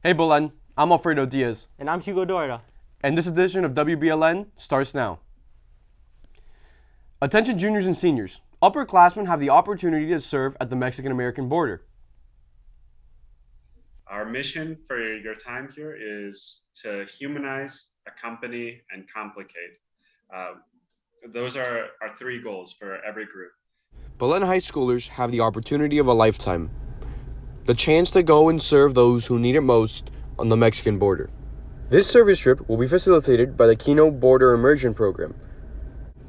Hey Belen, I'm Alfredo Diaz. And I'm Hugo Dora. And this edition of WBLN starts now. Attention juniors and seniors. Upperclassmen have the opportunity to serve at the Mexican-American border. Our mission for your time here is to humanize, accompany, and complicate. Those are our three goals for every group. Belen high schoolers have the opportunity of a lifetime. The chance to go and serve those who need it most on the Mexican border. This service trip will be facilitated by the Kino Border Immersion Program.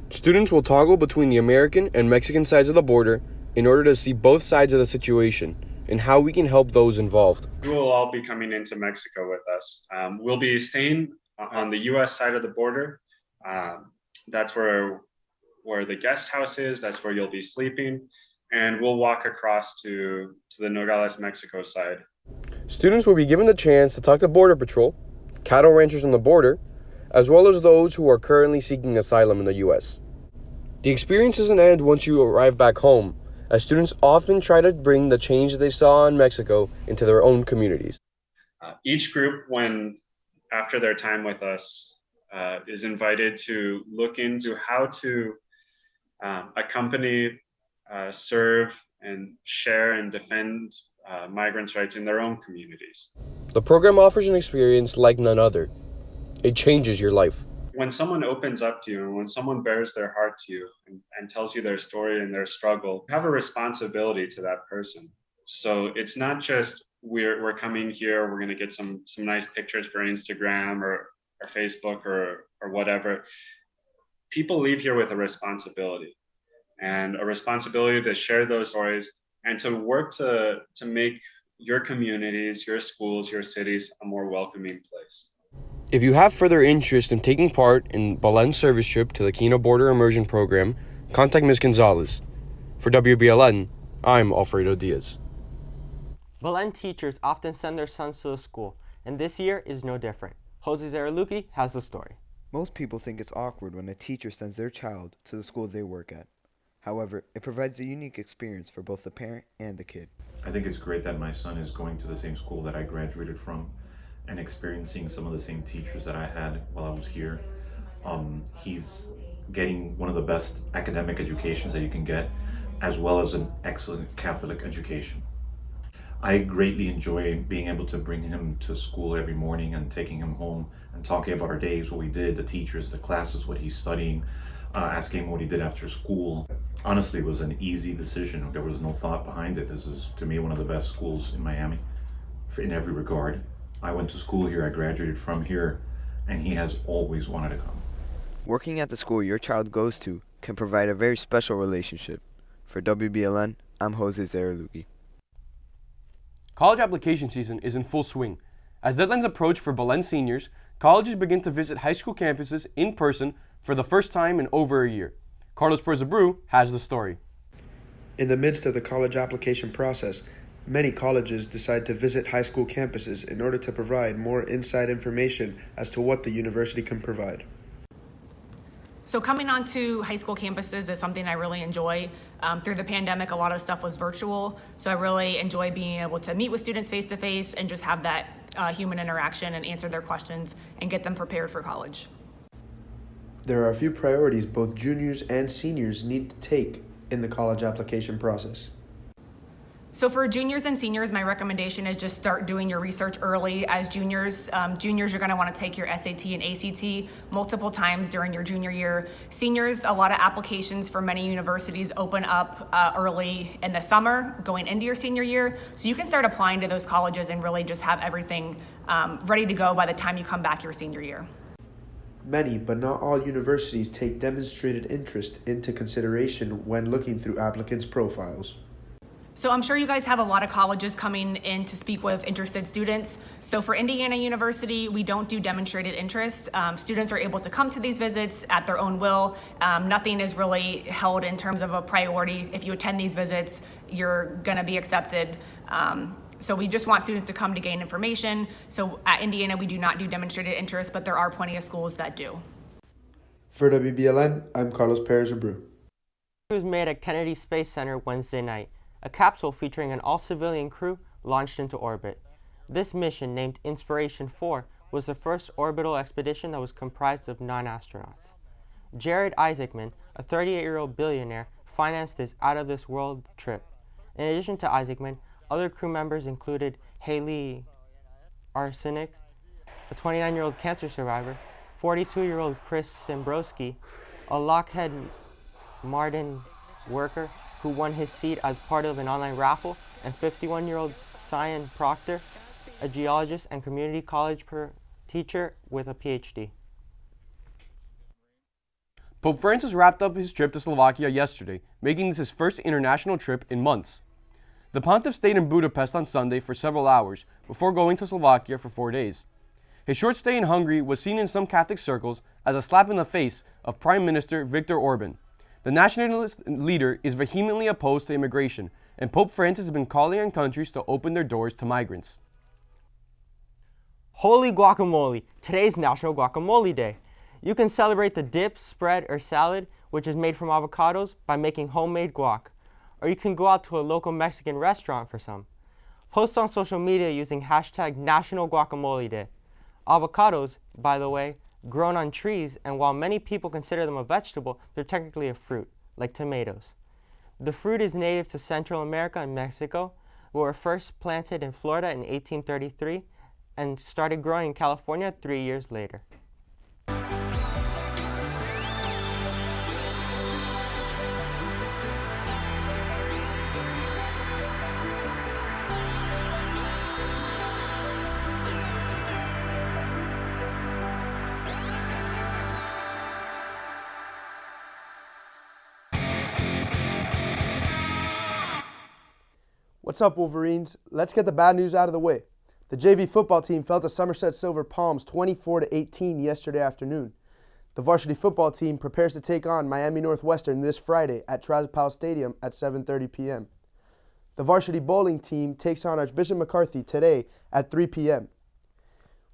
Students will toggle between the American and Mexican sides of the border in order to see both sides of the situation and how we can help those involved. You will all be coming into Mexico with us. We'll be staying on the U.S. side of the border. That's where the guest house is. That's where you'll be sleeping. And we'll walk across to the Nogales, Mexico side. Students will be given the chance to talk to Border Patrol, cattle ranchers on the border, as well as those who are currently seeking asylum in the U.S. The experience doesn't end once you arrive back home, as students often try to bring the change that they saw in Mexico into their own communities. Each group, after their time with us, is invited to look into how to accompany, serve, and share and defend migrants' rights in their own communities. The program offers an experience like none other. It changes your life. When someone opens up to you and when someone bears their heart to you and tells you their story and their struggle, you have a responsibility to that person. So it's not just we're coming here, we're going to get some nice pictures for Instagram or Facebook or whatever. People leave here with a responsibility to share those stories and to work to make your communities, your schools, your cities a more welcoming place. If you have further interest in taking part in Belen's service trip to the Kino Border Immersion Program, contact Ms. Gonzalez. For WBLN, I'm Alfredo Diaz. Belen teachers often send their sons to the school, and this year is no different. Jose Zaraluki has the story. Most people think it's awkward when a teacher sends their child to the school they work at. However, it provides a unique experience for both the parent and the kid. I think it's great that my son is going to the same school that I graduated from and experiencing some of the same teachers that I had while I was here. He's getting one of the best academic educations that you can get, as well as an excellent Catholic education. I greatly enjoy being able to bring him to school every morning and taking him home and talking about our days, what we did, the teachers, the classes, what he's studying, asking him what he did after school. Honestly, it was an easy decision. There was no thought behind it. This is, to me, one of the best schools in Miami in every regard. I went to school here, I graduated from here, and he has always wanted to come. Working at the school your child goes to can provide a very special relationship. For WBLN, I'm Jose Zaraluki. College application season is in full swing. As deadlines approach for Belen seniors, colleges begin to visit high school campuses in person for the first time in over a year. Carlos Perzabru has the story. In the midst of the college application process, many colleges decide to visit high school campuses in order to provide more inside information as to what the university can provide. So coming onto high school campuses is something I really enjoy. Through the pandemic, a lot of stuff was virtual, so I really enjoy being able to meet with students face to face and just have that human interaction and answer their questions and get them prepared for college. There are a few priorities both juniors and seniors need to take in the college application process. So for juniors and seniors, my recommendation is just start doing your research early. As juniors, you're going to want to take your SAT and ACT multiple times during your junior year. Seniors, a lot of applications for many universities open up early in the summer, going into your senior year. So you can start applying to those colleges and really just have everything ready to go by the time you come back your senior year. Many, but not all universities take demonstrated interest into consideration when looking through applicants' profiles. So I'm sure you guys have a lot of colleges coming in to speak with interested students. So for Indiana University, we don't do demonstrated interest. Students are able to come to these visits at their own will. Nothing is really held in terms of a priority. If you attend these visits, you're going to be accepted. So we just want students to come to gain information. So at Indiana, we do not do demonstrated interest, but there are plenty of schools that do. For WBLN, I'm Carlos Perzabru. It was made at Kennedy Space Center Wednesday night. A capsule featuring an all-civilian crew launched into orbit. This mission, named Inspiration 4, was the first orbital expedition that was comprised of 9 astronauts. Jared Isaacman, a 38-year-old billionaire, financed this out-of-this-world trip. In addition to Isaacman, other crew members included Haley Arsenic, a 29-year-old cancer survivor, 42-year-old Chris Simbrowski, a Lockheed Martin worker who won his seat as part of an online raffle, and 51-year-old Cyan Proctor, a geologist and community college teacher with a PhD. Pope Francis wrapped up his trip to Slovakia yesterday, making this his first international trip in months. The pontiff stayed in Budapest on Sunday for several hours before going to Slovakia for 4 days. His short stay in Hungary was seen in some Catholic circles as a slap in the face of Prime Minister Viktor Orban. The nationalist leader is vehemently opposed to immigration, and Pope Francis has been calling on countries to open their doors to migrants. Holy guacamole! Today's National Guacamole Day. You can celebrate the dip, spread, or salad, which is made from avocados, by making homemade guac. Or you can go out to a local Mexican restaurant for some. Post on social media using hashtag National Guacamole Day. Avocados, by the way, grown on trees, and while many people consider them a vegetable, they're technically a fruit, like tomatoes. The fruit is native to Central America and Mexico, were first planted in Florida in 1833 and started growing in California 3 years later. What's up, Wolverines? Let's get the bad news out of the way. The JV football team fell to Somerset Silver Palms 24-18 yesterday afternoon. The varsity football team prepares to take on Miami Northwestern this Friday at Trazopal Stadium at 7:30 p.m. The varsity bowling team takes on Archbishop McCarthy today at 3 p.m.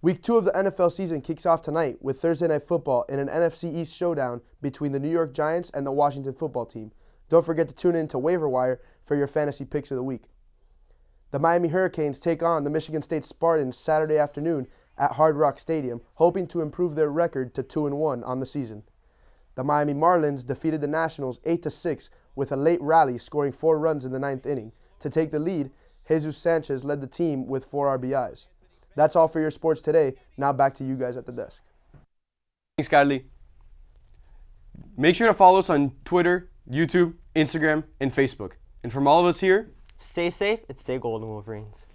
Week 2 of the NFL season kicks off tonight with Thursday Night Football in an NFC East showdown between the New York Giants and the Washington football team. Don't forget to tune in to Waiver Wire for your fantasy picks of the week. The Miami Hurricanes take on the Michigan State Spartans Saturday afternoon at Hard Rock Stadium, hoping to improve their record to 2-1 on the season. The Miami Marlins defeated the Nationals 8-6 with a late rally, scoring 4 runs in the 9th inning. To take the lead, Jesus Sanchez led the team with 4 RBIs. That's all for your sports today. Now back to you guys at the desk. Thanks, Kylie. Make sure to follow us on Twitter, YouTube, Instagram, and Facebook. And from all of us here, Stay safe and stay golden, Wolverines.